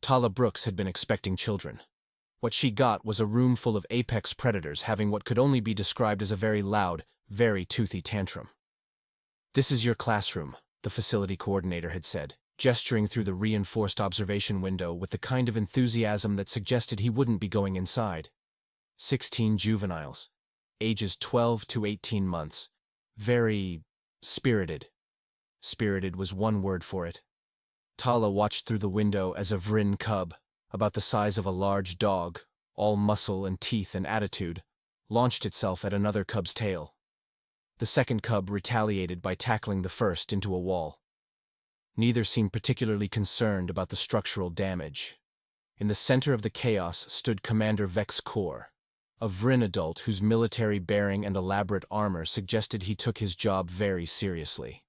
Tala Brooks had been expecting children. What she got was a room full of apex predators having what could only be described as a very loud, very toothy tantrum. "This is your classroom," the facility coordinator had said, gesturing through the reinforced observation window with the kind of enthusiasm that suggested he wouldn't be going inside. 16 juveniles, ages 12 to 18 months. Very spirited. Spirited was one word for it. Tala watched through the window as a Vrin cub, about the size of a large dog, all muscle and teeth and attitude, launched itself at another cub's tail. The second cub retaliated by tackling the first into a wall. Neither seemed particularly concerned about the structural damage. In the center of the chaos stood Commander Vex Kor, a Vrin adult whose military bearing and elaborate armor suggested he took his job very seriously.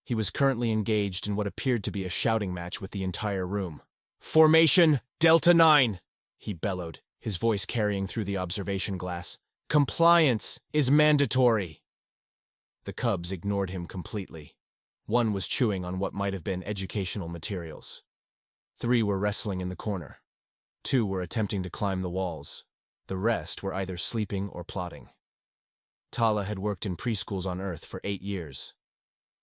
He was currently engaged in what appeared to be a shouting match with the entire room. "Formation Delta 9!" he bellowed, his voice carrying through the observation glass. "Compliance is mandatory!" The cubs ignored him completely. One was chewing on what might have been educational materials. 3 were wrestling in the corner. 2 were attempting to climb the walls. The rest were either sleeping or plotting. Tala had worked in preschools on Earth for 8 years.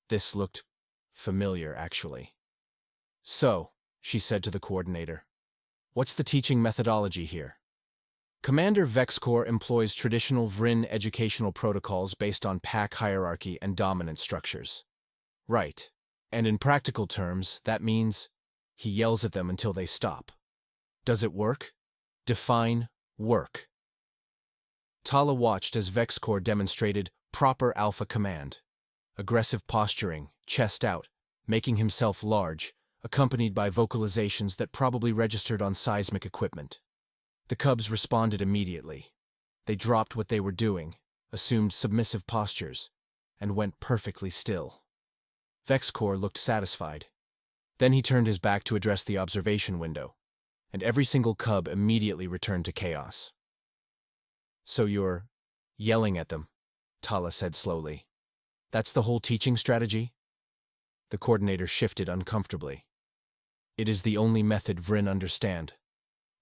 This looked familiar, actually. "So," she said to the coordinator, "what's the teaching methodology here?" Commander Vexcor employs traditional Vrin educational protocols based on pack hierarchy and dominance structures. Right. And in practical terms, that means he yells at them until they stop. Does it work? Define work. Tala watched as Vexcor demonstrated proper alpha command. Aggressive posturing, chest out, making himself large, accompanied by vocalizations that probably registered on seismic equipment. The cubs responded immediately. They dropped what they were doing, assumed submissive postures, and went perfectly still. Vexcor looked satisfied. Then he turned his back to address the observation window, and every single cub immediately returned to chaos. "So you're yelling at them," Tala said slowly. "That's the whole teaching strategy?" The coordinator shifted uncomfortably. "It is the only method Vrin understand.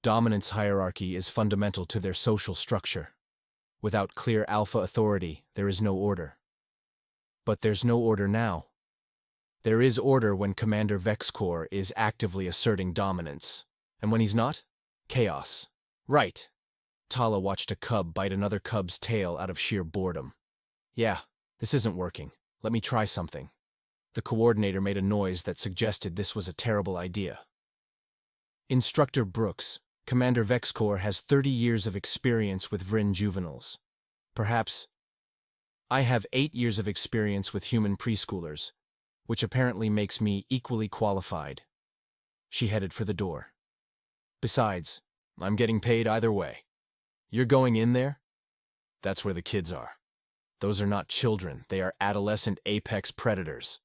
Dominance hierarchy is fundamental to their social structure. Without clear alpha authority, there is no order." "But there's no order now." "There is order when Commander Vexcor is actively asserting dominance. And when he's not? Chaos." "Right." Tala watched a cub bite another cub's tail out of sheer boredom. "Yeah, this isn't working. Let me try something." The coordinator made a noise that suggested this was a terrible idea. "Instructor Brooks, Commander Vexcor has 30 years of experience with Vrin juveniles. Perhaps I have 8 years of experience with human preschoolers, which apparently makes me equally qualified." She headed for the door. "Besides, I'm getting paid either way. You're going in there? That's where the kids are. Those are not children, they are adolescent apex predators.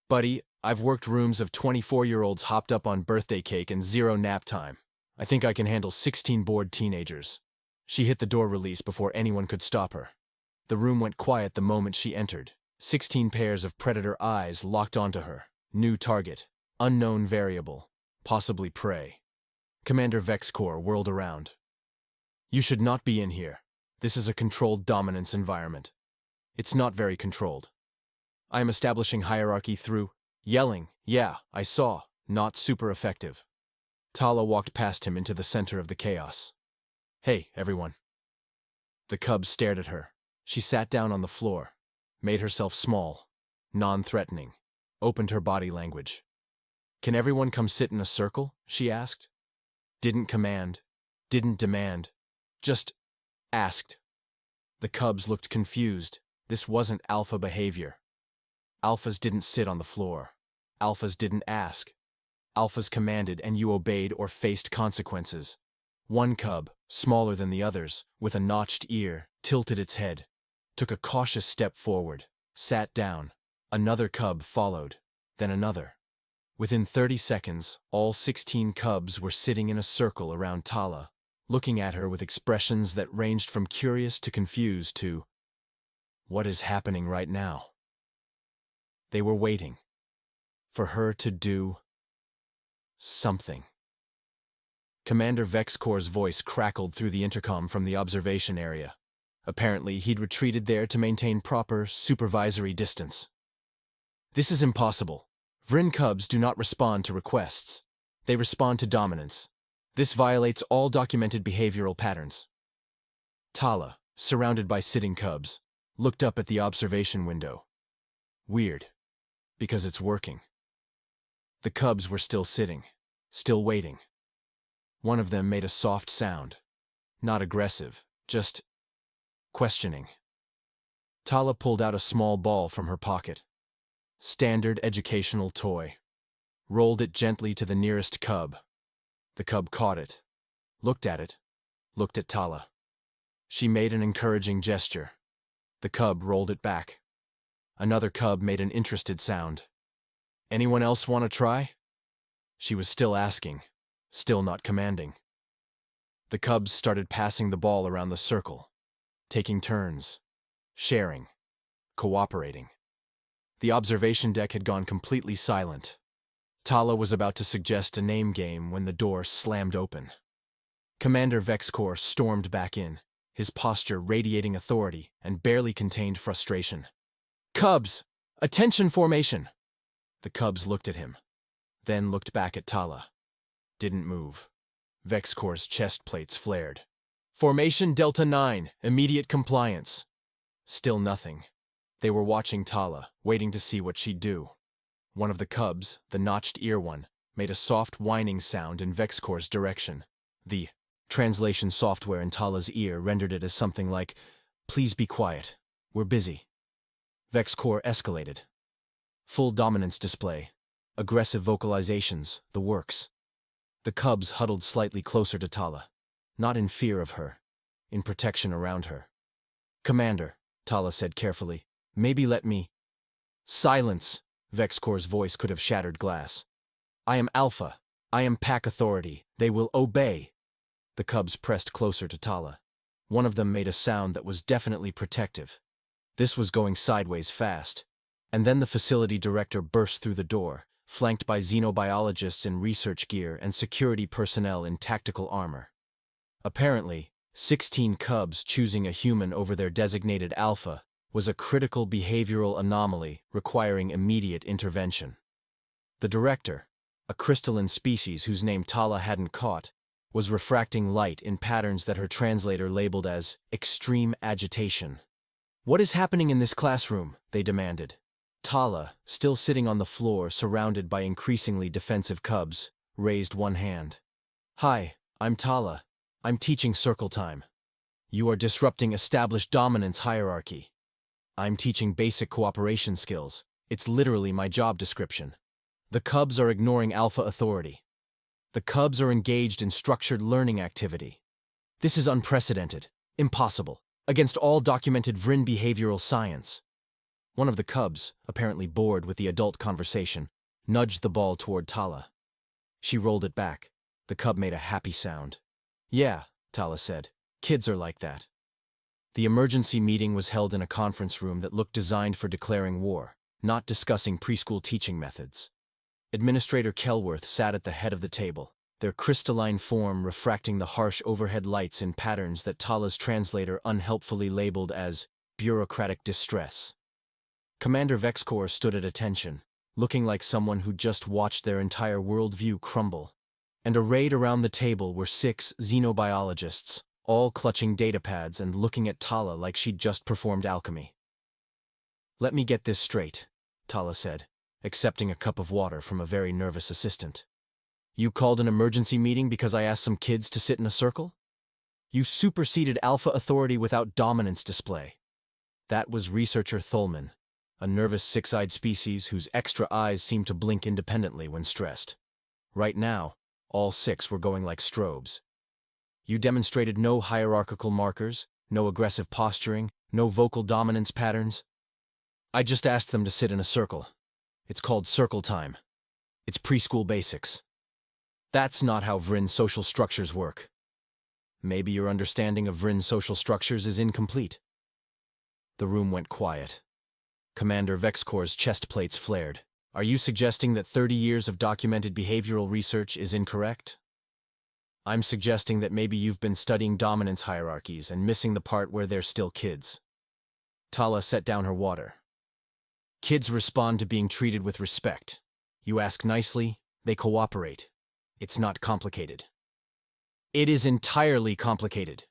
Buddy, I've worked rooms of 24-year-olds hopped up on birthday cake and 0 nap time. I think I can handle 16 bored teenagers." She hit the door release before anyone could stop her. The room went quiet the moment she entered. 16 pairs of predator eyes locked onto her. New target. Unknown variable. Possibly prey. Commander Vexcor whirled around. "You should not be in here. This is a controlled dominance environment." "It's not very controlled. I am establishing hierarchy through yelling. Yeah, I saw. Not super effective." Tala walked past him into the center of the chaos. "Hey, everyone." The cubs stared at her. She sat down on the floor, made herself small, non-threatening, opened her body language. "Can everyone come sit in a circle?" she asked. Didn't command, didn't demand, just asked. The cubs looked confused. This wasn't alpha behavior. Alphas didn't sit on the floor. Alphas didn't ask. Alphas commanded and you obeyed or faced consequences. One cub, smaller than the others, with a notched ear, tilted its head, took a cautious step forward, sat down. Another cub followed, then another. Within 30 seconds, all 16 cubs were sitting in a circle around Tala, looking at her with expressions that ranged from curious to confused to, "What is happening right now?" They were waiting for her to do something. Commander Vexcor's voice crackled through the intercom from the observation area. Apparently, he'd retreated there to maintain proper supervisory distance. This is impossible. Vryn cubs do not respond to requests. They respond to dominance. This violates all documented behavioral patterns. Tala, surrounded by sitting cubs, looked up at the observation window. Weird. Because it's working. The cubs were still sitting, still waiting. One of them made a soft sound. Not aggressive, just questioning. Tala pulled out a small ball from her pocket. Standard educational toy. Rolled it gently to the nearest cub. The cub caught it, looked at Tala. She made an encouraging gesture. The cub rolled it back. Another cub made an interested sound. Anyone else want to try? She was still asking, still not commanding. The cubs started passing the ball around the circle, taking turns, sharing, cooperating. The observation deck had gone completely silent. Tala was about to suggest a name game when the door slammed open. Commander Vexcor stormed back in, his posture radiating authority and barely contained frustration. "Cubs! Attention formation!" The cubs looked at him, then looked back at Tala. Didn't move. Vexcor's chest plates flared. "Formation Delta 9, immediate compliance." Still nothing. They were watching Tala, waiting to see what she'd do. One of the cubs, the notched ear one, made a soft whining sound in Vexcor's direction. The translation software in Tala's ear rendered it as something like, "Please be quiet. We're busy." Vexcor escalated. Full dominance display. Aggressive vocalizations, the works. The cubs huddled slightly closer to Tala. Not in fear of her. In protection around her. "Commander," Tala said carefully, "maybe let me—" "Silence!" Vexcor's voice could have shattered glass. "I am Alpha. I am pack authority. They will obey." The cubs pressed closer to Tala. One of them made a sound that was definitely protective. This was going sideways fast. And then the facility director burst through the door, flanked by xenobiologists in research gear and security personnel in tactical armor. Apparently, 16 cubs choosing a human over their designated alpha was a critical behavioral anomaly requiring immediate intervention. The director, a crystalline species whose name Tala hadn't caught, was refracting light in patterns that her translator labeled as extreme agitation. "What is happening in this classroom?" they demanded. Tala, still sitting on the floor surrounded by increasingly defensive cubs, raised one hand. "Hi, I'm Tala. I'm teaching circle time. You are disrupting established dominance hierarchy. I'm teaching basic cooperation skills. It's literally my job description. The cubs are ignoring alpha authority. The cubs are engaged in structured learning activity. This is unprecedented, impossible, against all documented Vryn behavioral science." One of the cubs, apparently bored with the adult conversation, nudged the ball toward Tala. She rolled it back. The cub made a happy sound. "Yeah," Tala said. "Kids are like that." The emergency meeting was held in a conference room that looked designed for declaring war, not discussing preschool teaching methods. Administrator Kelworth sat at the head of the table, their crystalline form refracting the harsh overhead lights in patterns that Tala's translator unhelpfully labeled as bureaucratic distress. Commander Vexcor stood at attention, looking like someone who just watched their entire worldview crumble. And arrayed around the table were 6 xenobiologists, all clutching datapads and looking at Tala like she'd just performed alchemy. "Let me get this straight," Tala said, accepting a cup of water from a very nervous assistant. "You called an emergency meeting because I asked some kids to sit in a circle? You superseded alpha authority without dominance display." That was researcher Thulman, a nervous six-eyed species whose extra eyes seemed to blink independently when stressed. Right now, all 6 were going like strobes. "You demonstrated no hierarchical markers, no aggressive posturing, no vocal dominance patterns." "I just asked them to sit in a circle. It's called circle time. It's preschool basics." "That's not how Vryn social structures work." "Maybe your understanding of Vryn social structures is incomplete." The room went quiet. Commander Vexcor's chest plates flared. "Are you suggesting that 30 years of documented behavioral research is incorrect?" I'm suggesting that maybe you've been studying dominance hierarchies and missing the part where they're still kids. Tala set down her water. Kids respond to being treated with respect. You ask nicely, they cooperate. It's not complicated. It is entirely complicated.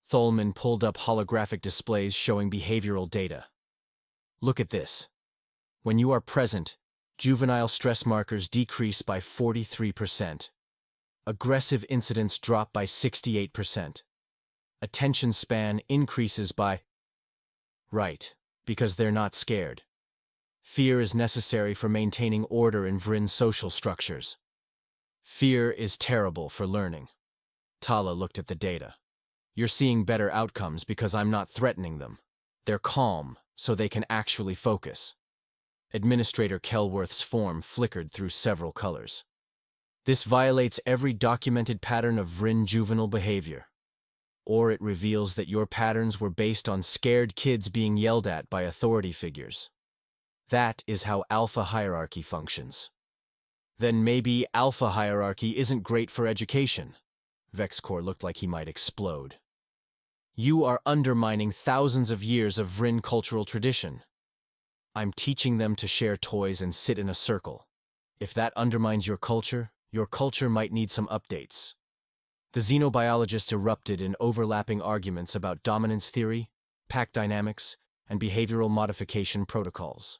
Tholman pulled up holographic displays showing behavioral data. Look at this. When you are present, juvenile stress markers decrease by 43%. Aggressive incidents drop by 68%. Attention span increases by... Right, because they're not scared. Fear is necessary for maintaining order in Vrin's social structures. Fear is terrible for learning. Tala looked at the data. You're seeing better outcomes because I'm not threatening them. They're calm, so they can actually focus. Administrator Kelworth's form flickered through several colors. This violates every documented pattern of Vrin juvenile behavior. Or it reveals that your patterns were based on scared kids being yelled at by authority figures. That is how alpha hierarchy functions. Then maybe alpha hierarchy isn't great for education. Vexcor looked like he might explode. You are undermining thousands of years of Vrin cultural tradition. I'm teaching them to share toys and sit in a circle. If that undermines your culture might need some updates. The xenobiologists erupted in overlapping arguments about dominance theory, pack dynamics, and behavioral modification protocols.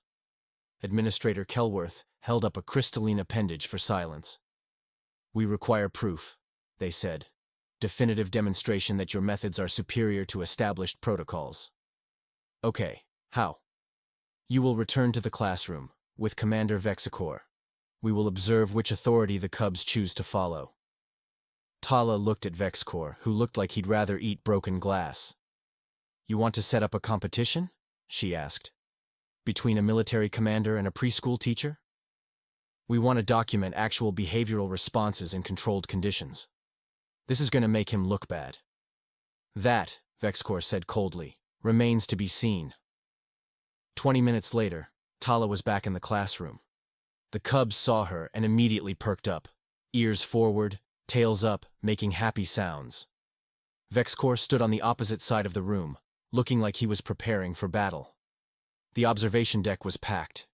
Administrator Kelworth held up a crystalline appendage for silence. We require proof, they said. Definitive demonstration that your methods are superior to established protocols. Okay, how? You will return to the classroom, with Commander Vexicor. We will observe which authority the cubs choose to follow. Tala looked at Vexcor, who looked like he'd rather eat broken glass. You want to set up a competition? She asked. Between a military commander and a preschool teacher? We want to document actual behavioral responses in controlled conditions. This is going to make him look bad. That, Vexcor said coldly, remains to be seen. 20 minutes later, Tala was back in the classroom. The cubs saw her and immediately perked up, ears forward, tails up, making happy sounds. Vexcor stood on the opposite side of the room, looking like he was preparing for battle. The observation deck was packed.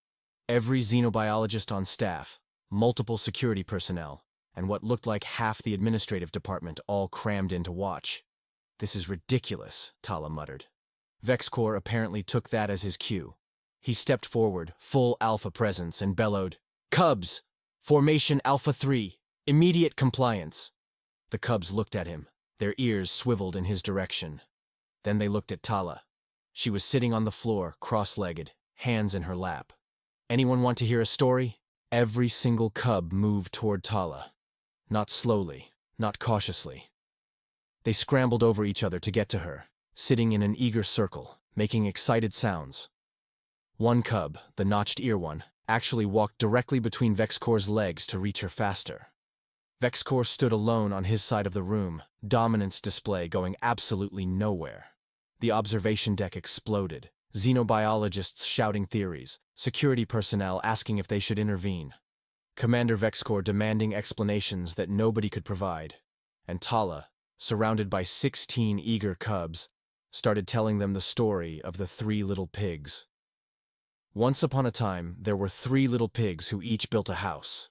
Every xenobiologist on staff, multiple security personnel, and what looked like half the administrative department all crammed in to watch. This is ridiculous, Tala muttered. Vexcor apparently took that as his cue. He stepped forward, full alpha presence, and bellowed, "Cubs! Formation Alpha 3! Immediate compliance!" The cubs looked at him, their ears swiveled in his direction. Then they looked at Tala. She was sitting on the floor, cross-legged, hands in her lap. Anyone want to hear a story? Every single cub moved toward Tala. Not slowly, not cautiously. They scrambled over each other to get to her, sitting in an eager circle, making excited sounds. One cub, the notched ear one, actually walked directly between Vexcor's legs to reach her faster. Vexcor stood alone on his side of the room, dominance display going absolutely nowhere. The observation deck exploded, xenobiologists shouting theories, security personnel asking if they should intervene. Commander Vexcor demanding explanations that nobody could provide, and Tala, surrounded by 16 eager cubs, started telling them the story of the 3 little pigs. Once upon a time, there were 3 little pigs who each built a house.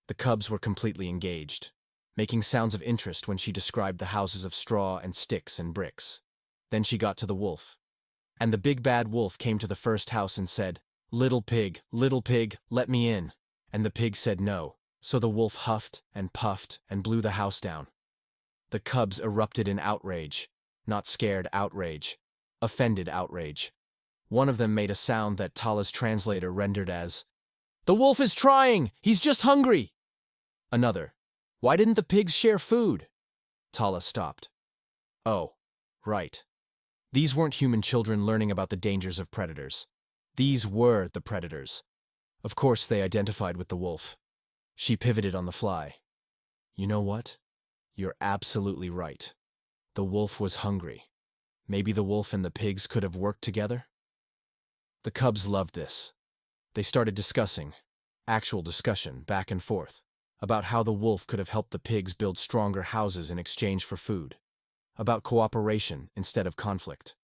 The cubs were completely engaged, making sounds of interest when she described the houses of straw and sticks and bricks. Then she got to the wolf. And the big bad wolf came to the first house and said, little pig, let me in." And the pig said no, so the wolf huffed and puffed and blew the house down. The cubs erupted in outrage. Not scared outrage. Offended outrage. One of them made a sound that Tala's translator rendered as, "The wolf is trying! He's just hungry!" Another, "Why didn't the pigs share food?" Tala stopped. Oh, right. These weren't human children learning about the dangers of predators. These were the predators. Of course they identified with the wolf. She pivoted on the fly. You know what? You're absolutely right. The wolf was hungry. Maybe the wolf and the pigs could have worked together? The cubs loved this. They started discussing, actual discussion, back and forth, about how the wolf could have helped the pigs build stronger houses in exchange for food, about cooperation instead of conflict,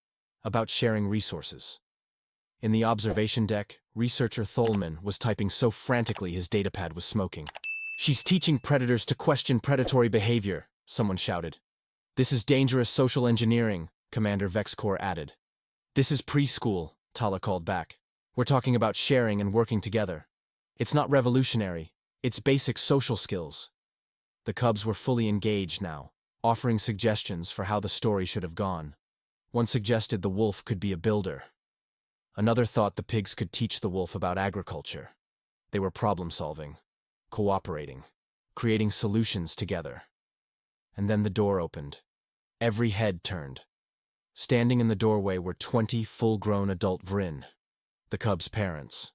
about sharing resources. In the observation deck, researcher Tholman was typing so frantically his datapad was smoking. "She's teaching predators to question predatory behavior," someone shouted. "This is dangerous social engineering," Commander Vexcor added. "This is preschool," Tala called back. "We're talking about sharing and working together. It's not revolutionary, it's basic social skills." The cubs were fully engaged now, offering suggestions for how the story should have gone. One suggested the wolf could be a builder. Another thought the pigs could teach the wolf about agriculture. They were problem-solving, cooperating, creating solutions together. And then the door opened. Every head turned. Standing in the doorway were 20 full-grown adult Vrin, the cubs' parents.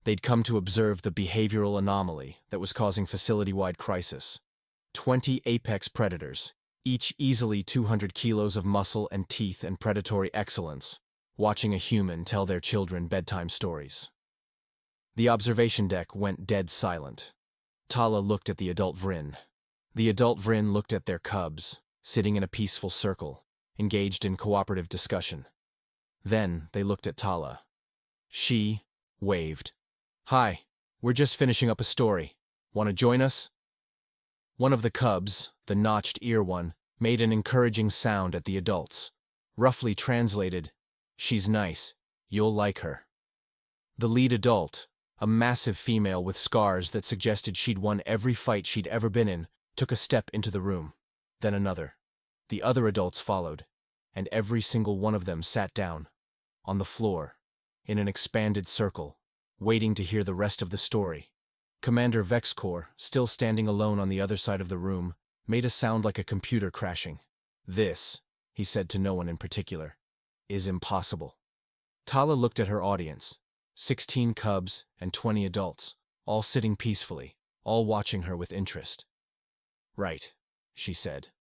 They'd come to observe the behavioral anomaly that was causing facility-wide crisis. 20 apex predators, each easily 200 kilos of muscle and teeth and predatory excellence, watching a human tell their children bedtime stories. The observation deck went dead silent. Tala looked at the adult Vrin. The adult Vrin looked at their cubs, sitting in a peaceful circle, engaged in cooperative discussion. Then they looked at Tala. She waved. "Hi, we're just finishing up a story. Want to join us?" One of the cubs, the notched ear one, made an encouraging sound at the adults. Roughly translated, "She's nice. You'll like her." The lead adult, a massive female with scars that suggested she'd won every fight she'd ever been in, took a step into the room. Then another. The other adults followed, and every single one of them sat down, on the floor, in an expanded circle, waiting to hear the rest of the story. Commander Vexcor, still standing alone on the other side of the room, made a sound like a computer crashing. "This," he said to no one in particular, "is impossible." Tala looked at her audience, 16 cubs and 20 adults, all sitting peacefully, all watching her with interest. "Right," she said.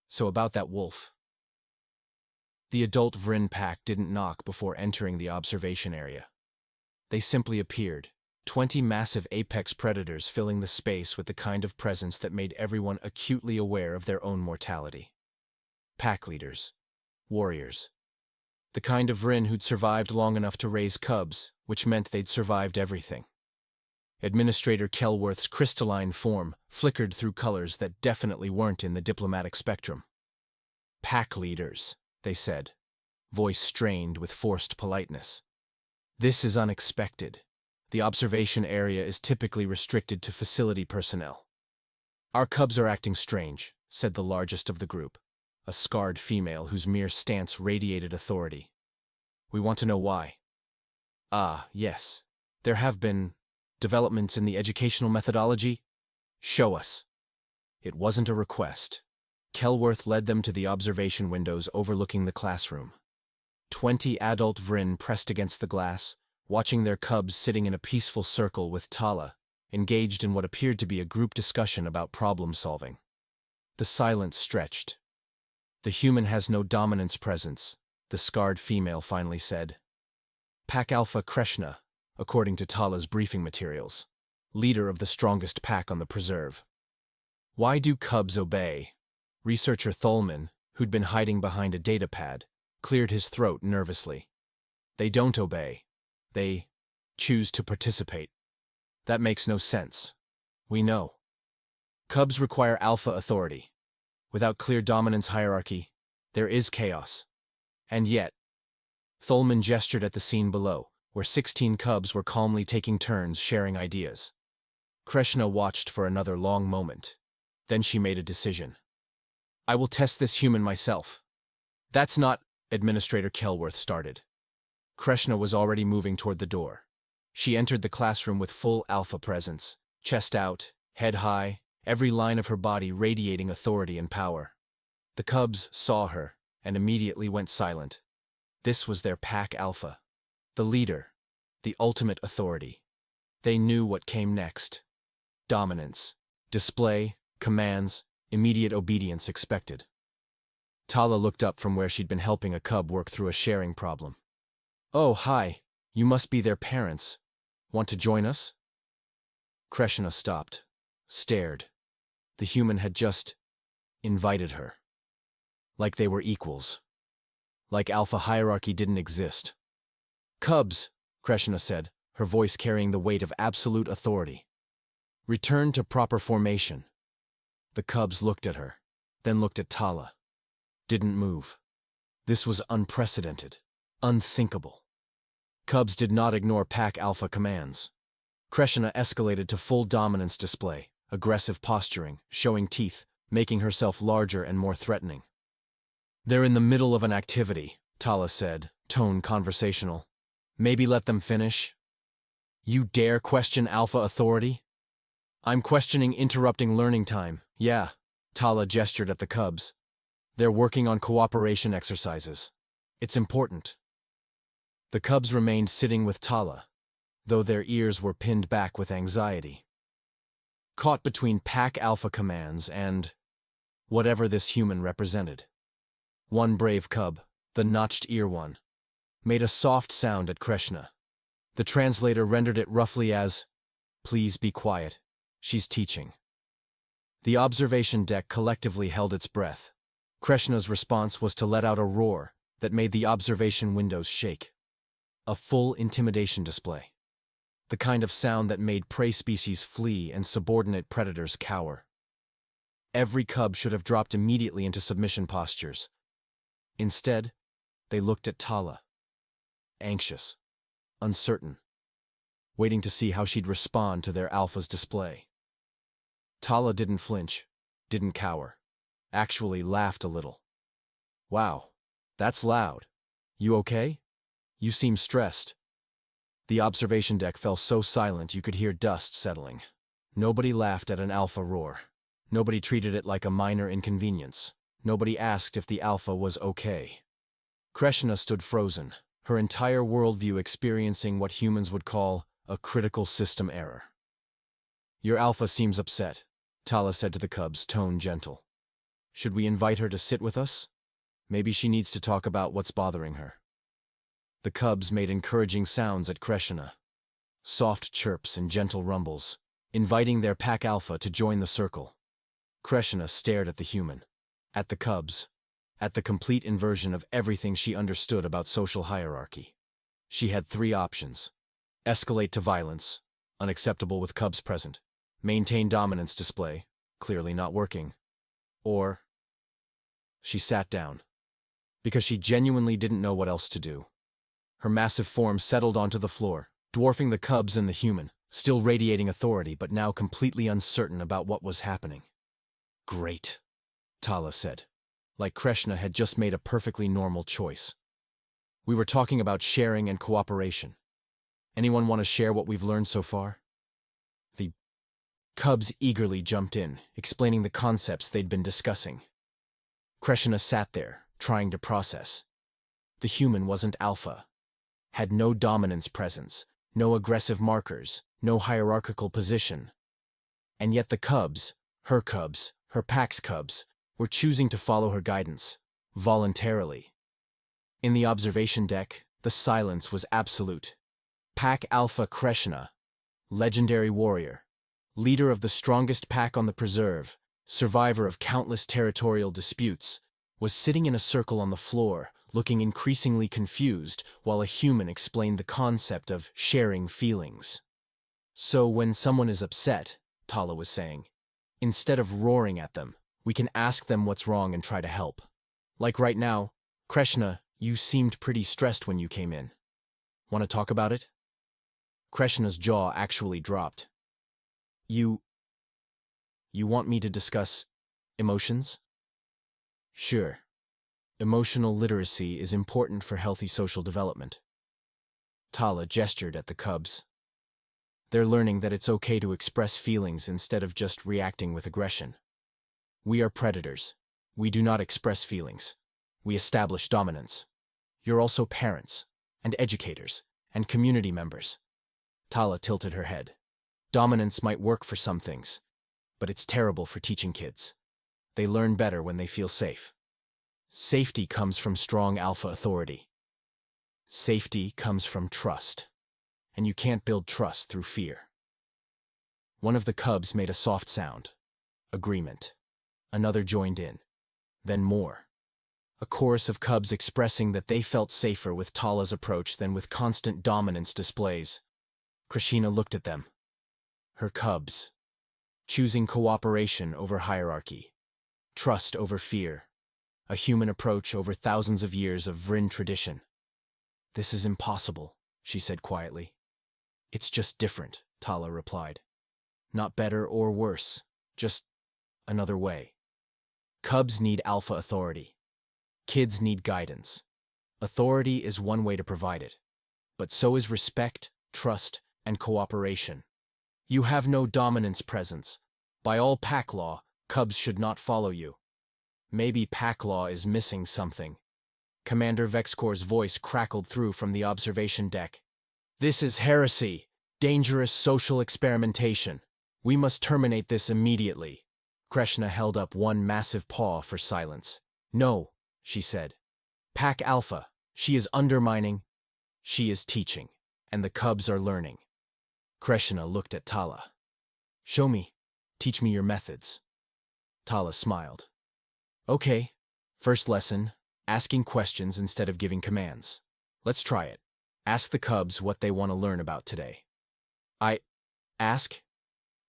"So about that wolf." The adult Vrin pack didn't knock before entering the observation area. They simply appeared, 20 massive apex predators filling the space with the kind of presence that made everyone acutely aware of their own mortality. Pack leaders. Warriors. The kind of Vrin who'd survived long enough to raise cubs, which meant they'd survived everything. Administrator Kelworth's crystalline form flickered through colors that definitely weren't in the diplomatic spectrum. "Pack leaders," they said, voice strained with forced politeness. "This is unexpected. The observation area is typically restricted to facility personnel." "Our cubs are acting strange," said the largest of the group, a scarred female whose mere stance radiated authority. "We want to know why." "Ah, yes. There have been developments in the educational methodology." "Show us." It wasn't a request. Kelworth led them to the observation windows overlooking the classroom. 20 adult Vrin pressed against the glass, watching their cubs sitting in a peaceful circle with Tala, engaged in what appeared to be a group discussion about problem-solving. The silence stretched. "The human has no dominance presence," the scarred female finally said. "Pack Alpha Krishna, according to Tala's briefing materials, leader of the strongest pack on the preserve." "Why do cubs obey?" Researcher Tholman, who'd been hiding behind a datapad, cleared his throat nervously. "They don't obey. They choose to participate." "That makes no sense. We know. Cubs require alpha authority. Without clear dominance hierarchy, there is chaos. And yet..." Tholman gestured at the scene below, where 16 cubs were calmly taking turns sharing ideas. Krishna watched for another long moment. Then she made a decision. "I will test this human myself." "That's not..." Administrator Kelworth started. Krishna was already moving toward the door. She entered the classroom with full alpha presence, chest out, head high, every line of her body radiating authority and power. The cubs saw her and immediately went silent. This was their pack alpha, the leader, the ultimate authority. They knew what came next. Dominance, display, commands, immediate obedience expected. Tala looked up from where she'd been helping a cub work through a sharing problem. "Oh, hi. You must be their parents. Want to join us?" Krishna stopped, stared. The human had just invited her. Like they were equals. Like alpha hierarchy didn't exist. "Cubs," Krishna said, her voice carrying the weight of absolute authority. "Return to proper formation." The cubs looked at her, then looked at Tala. Didn't move. This was unprecedented. Unthinkable. Cubs did not ignore pack alpha commands. Krishna escalated to full dominance display, aggressive posturing, showing teeth, making herself larger and more threatening. "They're in the middle of an activity," Tala said, tone conversational. "Maybe let them finish." "You dare question alpha authority?" "I'm questioning interrupting learning time, yeah." Tala gestured at the cubs. "They're working on cooperation exercises. It's important." The cubs remained sitting with Tala, though their ears were pinned back with anxiety. Caught between pack alpha commands and whatever this human represented. One brave cub, the notched ear one, made a soft sound at Krishna. The translator rendered it roughly as, "Please be quiet, she's teaching." The observation deck collectively held its breath. Krishna's response was to let out a roar that made the observation windows shake. A full intimidation display. The kind of sound that made prey species flee and subordinate predators cower. Every cub should have dropped immediately into submission postures. Instead, they looked at Tala. Anxious, uncertain, waiting to see how she'd respond to their alpha's display. Tala didn't flinch, didn't cower, actually laughed a little. "Wow, that's loud. You okay? You seem stressed." The observation deck fell so silent you could hear dust settling. Nobody laughed at an alpha roar. Nobody treated it like a minor inconvenience. Nobody asked if the alpha was okay. Krishna stood frozen, her entire worldview experiencing what humans would call a critical system error. "Your alpha seems upset," Tala said to the cubs, tone gentle. "Should we invite her to sit with us? Maybe she needs to talk about what's bothering her." The cubs made encouraging sounds at Krishna. Soft chirps and gentle rumbles, inviting their pack alpha to join the circle. Krishna stared at the human, at the cubs, at the complete inversion of everything she understood about social hierarchy. She had three options. Escalate to violence, unacceptable with cubs present. Maintain dominance display, clearly not working. Or she sat down, because she genuinely didn't know what else to do. Her massive form settled onto the floor, dwarfing the cubs and the human, still radiating authority but now completely uncertain about what was happening. "Great," Tala said, like Krishna had just made a perfectly normal choice. "We were talking about sharing and cooperation. Anyone want to share what we've learned so far?" The cubs eagerly jumped in, explaining the concepts they'd been discussing. Krishna sat there, trying to process. The human wasn't alpha. Had no dominance presence, no aggressive markers, no hierarchical position. And yet the cubs, her pack's cubs, were choosing to follow her guidance, voluntarily. In the observation deck, the silence was absolute. Pack Alpha Krishna, legendary warrior, leader of the strongest pack on the preserve, survivor of countless territorial disputes, was sitting in a circle on the floor, looking increasingly confused while a human explained the concept of sharing feelings. "So when someone is upset," Tala was saying, "instead of roaring at them, we can ask them what's wrong and try to help. Like right now, Krishna, you seemed pretty stressed when you came in. Want to talk about it?" Krishna's jaw actually dropped. You want me to discuss emotions?" "Sure. Emotional literacy is important for healthy social development." Tala gestured at the cubs. "They're learning that it's okay to express feelings instead of just reacting with aggression. We are predators. We do not express feelings. We establish dominance. You're also parents, and educators, and community members." Tala tilted her head. "Dominance might work for some things, but it's terrible for teaching kids. They learn better when they feel safe. Safety comes from strong alpha authority. Safety comes from trust, and you can't build trust through fear." One of the cubs made a soft sound. Agreement. Another joined in. Then more. A chorus of cubs expressing that they felt safer with Tala's approach than with constant dominance displays. Krishina looked at them. Her cubs. Choosing cooperation over hierarchy. Trust over fear. A human approach over thousands of years of Vryn tradition. This is impossible, she said quietly. It's just different, Tala replied. Not better or worse, just another way. Cubs need alpha authority. Kids need guidance. Authority is one way to provide it, but so is respect, trust, and cooperation. You have no dominance presence. By all pack law, cubs should not follow you. Maybe pack law is missing something. Commander Vexcor's voice crackled through from the observation deck. This is heresy, dangerous social experimentation. We must terminate this immediately. Krishna held up one massive paw for silence. No, she said. Pack Alpha, she is undermining. She is teaching, and the cubs are learning. Krishna looked at Tala. Show me. Teach me your methods. Tala smiled. Okay. First lesson, asking questions instead of giving commands. Let's try it. Ask the cubs what they want to learn about today. Ask?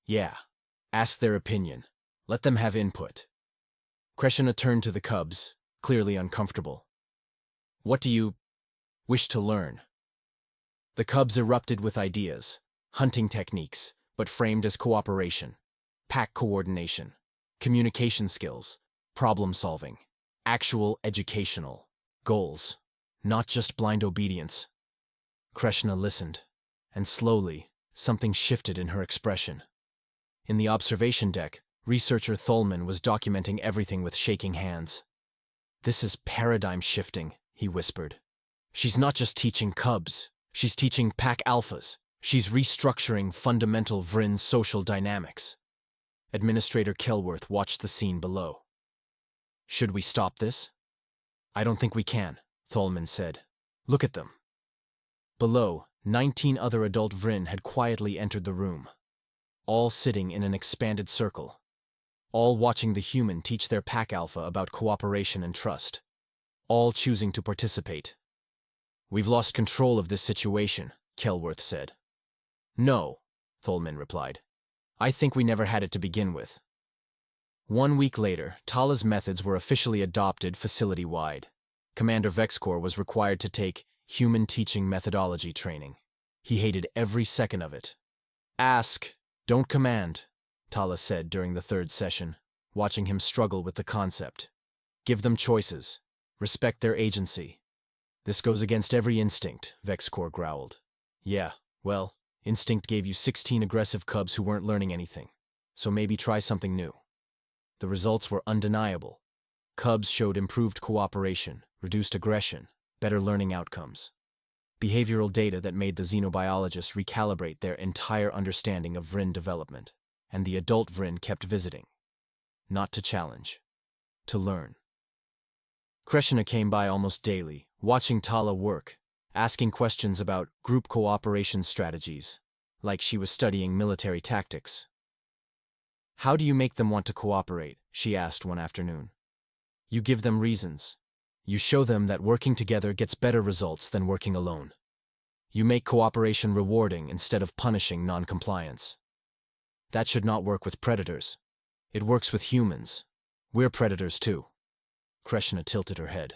Yeah. Ask their opinion. Let them have input. Krishna turned to the cubs, clearly uncomfortable. What do you wish to learn? The cubs erupted with ideas, hunting techniques, but framed as cooperation, pack coordination, communication skills, problem solving, actual educational goals, not just blind obedience. Krishna listened, and slowly, something shifted in her expression. In the observation deck, researcher Tholman was documenting everything with shaking hands. This is paradigm shifting, he whispered. She's not just teaching cubs, she's teaching pack alphas. She's restructuring fundamental Vryn social dynamics. Administrator Kelworth watched the scene below. Should we stop this? I don't think we can, Tholman said. Look at them. Below, 19 other adult Vryn had quietly entered the room. All sitting in an expanded circle. All watching the human teach their pack alpha about cooperation and trust. All choosing to participate. We've lost control of this situation, Kelworth said. No, Tholman replied. I think we never had it to begin with. 1 week later, Tala's methods were officially adopted facility-wide. Commander Vexcor was required to take human teaching methodology training. He hated every second of it. Ask, don't command, Tala said during the 3rd session, watching him struggle with the concept. Give them choices. Respect their agency. This goes against every instinct, Vexcor growled. Yeah, well, instinct gave you 16 aggressive cubs who weren't learning anything, so maybe try something new. The results were undeniable. Cubs showed improved cooperation, reduced aggression, better learning outcomes. Behavioral data that made the xenobiologists recalibrate their entire understanding of Vryn development, and the adult Vryn kept visiting. Not to challenge, to learn. Krishna came by almost daily, watching Tala work, asking questions about group cooperation strategies, like she was studying military tactics. How do you make them want to cooperate? She asked one afternoon. You give them reasons. You show them that working together gets better results than working alone. You make cooperation rewarding instead of punishing non-compliance. That should not work with predators. It works with humans. We're predators too. Krishna tilted her head.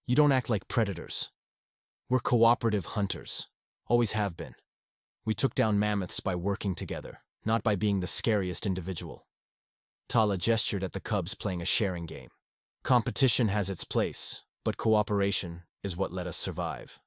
You don't act like predators. We're cooperative hunters. Always have been. We took down mammoths by working together, not by being the scariest individual. Tala gestured at the cubs playing a sharing game. Competition has its place, but cooperation is what let us survive.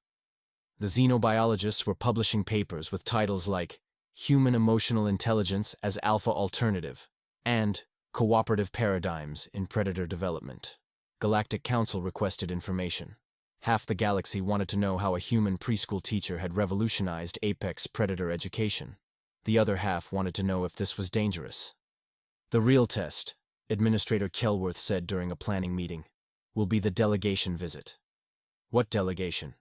The xenobiologists were publishing papers with titles like Human Emotional Intelligence as Alpha Alternative and Cooperative Paradigms in Predator Development. Galactic Council requested information. Half the galaxy wanted to know how a human preschool teacher had revolutionized apex predator education. The other half wanted to know if this was dangerous. The real test, Administrator Kelworth said during a planning meeting, will be the delegation visit. What delegation?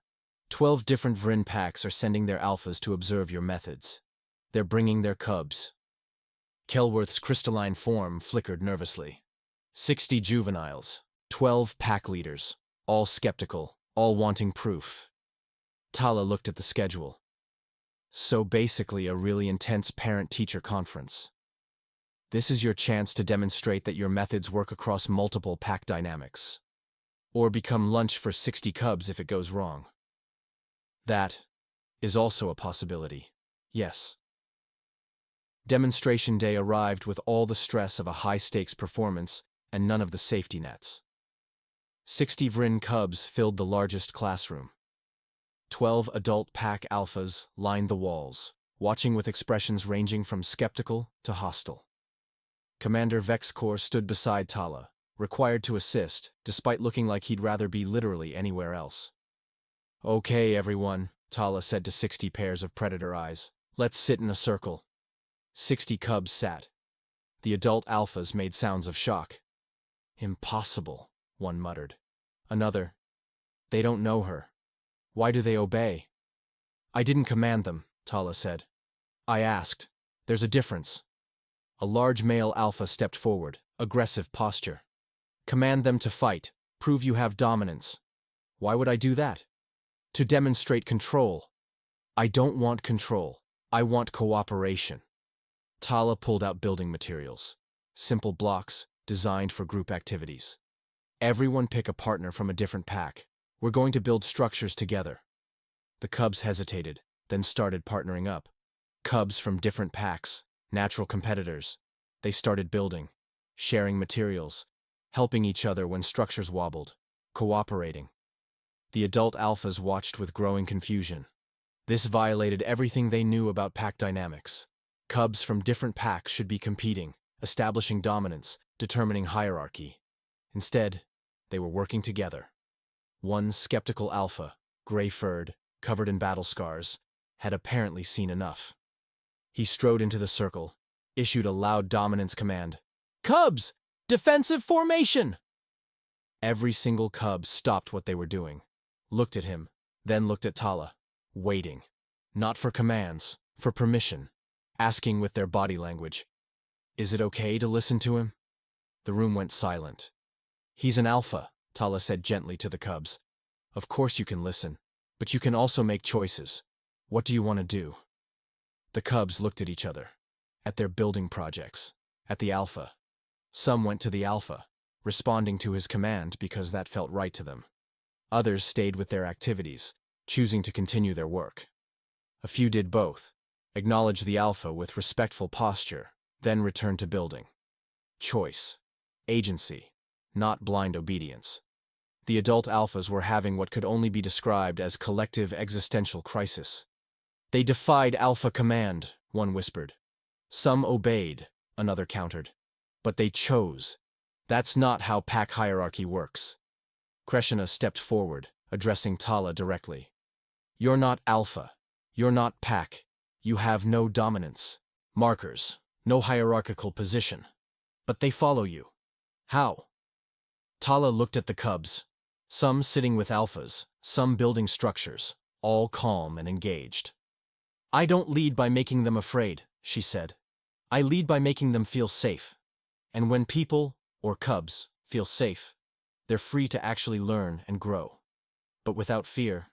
12 different Vryn packs are sending their alphas to observe your methods. They're bringing their cubs. Kelworth's crystalline form flickered nervously. 60 juveniles, 12 pack leaders, all skeptical, all wanting proof. Tala looked at the schedule. So basically a really intense parent-teacher conference. This is your chance to demonstrate that your methods work across multiple pack dynamics. Or become lunch for 60 cubs if it goes wrong. That is also a possibility, yes. Demonstration day arrived with all the stress of a high-stakes performance and none of the safety nets. 60 Vrin cubs filled the largest classroom. 12 adult pack alphas lined the walls, watching with expressions ranging from skeptical to hostile. Commander Vexcor stood beside Tala, required to assist, despite looking like he'd rather be literally anywhere else. Okay, everyone, Tala said to 60 pairs of predator eyes. Let's sit in a circle. 60 cubs sat. The adult alphas made sounds of shock. Impossible, one muttered. Another. They don't know her. Why do they obey? I didn't command them, Tala said. I asked. There's a difference. A large male alpha stepped forward, aggressive posture. Command them to fight. Prove you have dominance. Why would I do that? To demonstrate control. I don't want control. I want cooperation. Tala pulled out building materials. Simple blocks, designed for group activities. Everyone pick a partner from a different pack. We're going to build structures together. The cubs hesitated, then started partnering up. Cubs from different packs, natural competitors. They started building, sharing materials, helping each other when structures wobbled, cooperating. The adult alphas watched with growing confusion. This violated everything they knew about pack dynamics. Cubs from different packs should be competing, establishing dominance, determining hierarchy. Instead, they were working together. One skeptical alpha, gray-furred, covered in battle scars, had apparently seen enough. He strode into the circle, issued a loud dominance command. Cubs! Defensive formation! Every single cub stopped what they were doing, looked at him, then looked at Tala, waiting. Not for commands, for permission, asking with their body language. Is it okay to listen to him? The room went silent. He's an alpha, Tala said gently to the cubs. Of course you can listen, but you can also make choices. What do you want to do? The cubs looked at each other, at their building projects, at the alpha. Some went to the alpha, responding to his command because that felt right to them. Others stayed with their activities, choosing to continue their work. A few did both, acknowledged the alpha with respectful posture, then returned to building. Choice. Agency. Not blind obedience. The adult alphas were having what could only be described as collective existential crisis. They defied alpha command, one whispered. Some obeyed, another countered. But they chose. That's not how pack hierarchy works. Kreshna stepped forward, addressing Tala directly. You're not alpha. You're not pack. You have no dominance. Markers. No hierarchical position. But they follow you. How? Tala looked at the cubs. Some sitting with alphas, some building structures, all calm and engaged. I don't lead by making them afraid, she said. I lead by making them feel safe. And when people, or cubs, feel safe, they're free to actually learn and grow. But without fear,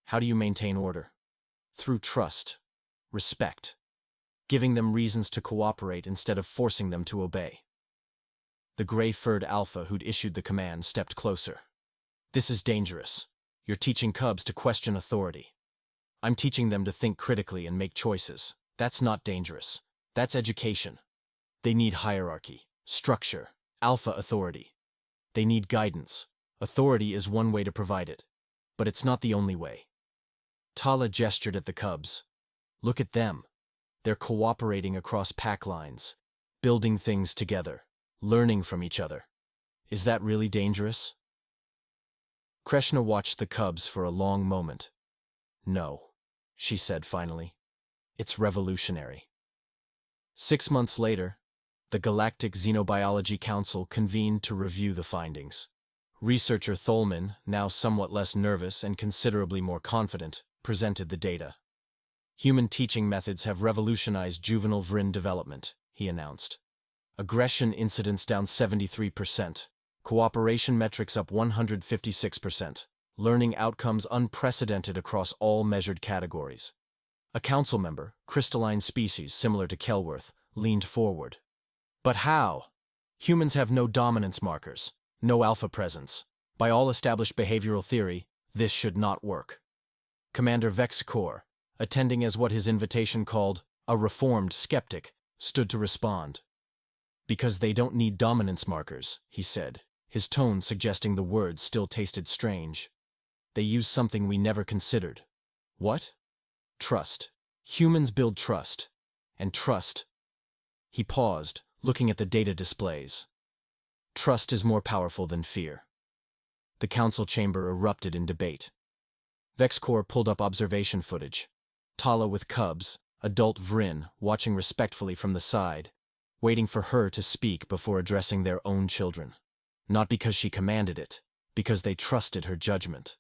how do you maintain order? Through trust, respect, giving them reasons to cooperate instead of forcing them to obey. The gray-furred alpha who'd issued the command stepped closer. This is dangerous. You're teaching cubs to question authority. I'm teaching them to think critically and make choices. That's not dangerous. That's education. They need hierarchy, structure, alpha authority. They need guidance. Authority is one way to provide it, but it's not the only way. Tala gestured at the cubs. Look at them. They're cooperating across pack lines, building things together, learning from each other. Is that really dangerous? Kreshna watched the cubs for a long moment. No, she said finally. It's revolutionary. 6 months later, the Galactic Xenobiology Council convened to review the findings. Researcher Tholman, now somewhat less nervous and considerably more confident, presented the data. Human teaching methods have revolutionized juvenile Vrin development, he announced. Aggression incidents down 73%. Cooperation metrics up 156%. Learning outcomes unprecedented across all measured categories. A council member, crystalline species similar to Kelworth, leaned forward. But how? Humans have no dominance markers, no alpha presence. By all established behavioral theory, this should not work. Commander Vexcor, attending as what his invitation called a reformed skeptic, stood to respond. Because they don't need dominance markers, he said, his tone suggesting the words still tasted strange. They use something we never considered. What? Trust. Humans build trust. And trust. He paused, looking at the data displays. Trust is more powerful than fear. The council chamber erupted in debate. Vexcor pulled up observation footage. Tala with cubs, adult Vryn, watching respectfully from the side, waiting for her to speak before addressing their own children. Not because she commanded it, because they trusted her judgment.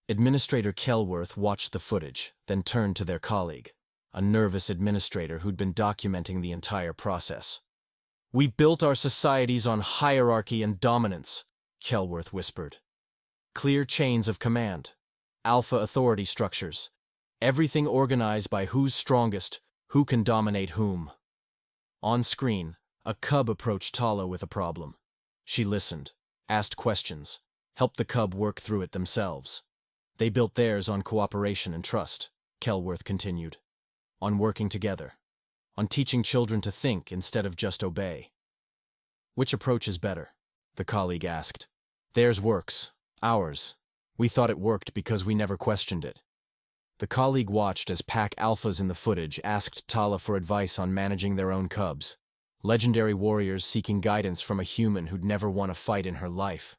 Administrator Kelworth watched the footage, then turned to their colleague, a nervous administrator who'd been documenting the entire process. We built our societies on hierarchy and dominance, Kelworth whispered. Clear chains of command, alpha authority structures, everything organized by who's strongest, who can dominate whom. On screen, a cub approached Tala with a problem. She listened, asked questions, helped the cub work through it themselves. They built theirs on cooperation and trust, Kelworth continued. On working together. On teaching children to think instead of just obey. Which approach is better? The colleague asked. Theirs works. Ours. We thought it worked because we never questioned it. The colleague watched as pack alphas in the footage asked Tala for advice on managing their own cubs. Legendary warriors seeking guidance from a human who'd never won a fight in her life.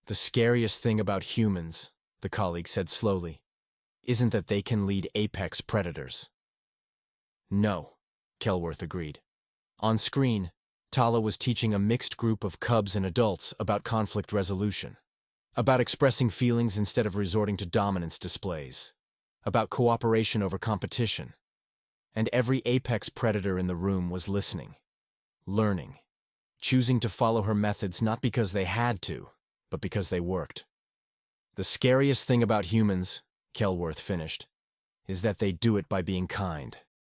The scariest thing about humans, the colleague said slowly, isn't that they can lead apex predators. No, Kelworth agreed. On screen, Tala was teaching a mixed group of cubs and adults about conflict resolution, about expressing feelings instead of resorting to dominance displays, about cooperation over competition. And every apex predator in the room was listening, learning, choosing to follow her methods not because they had to, but because they worked. The scariest thing about humans, Kelworth finished, is that they do it by being kind.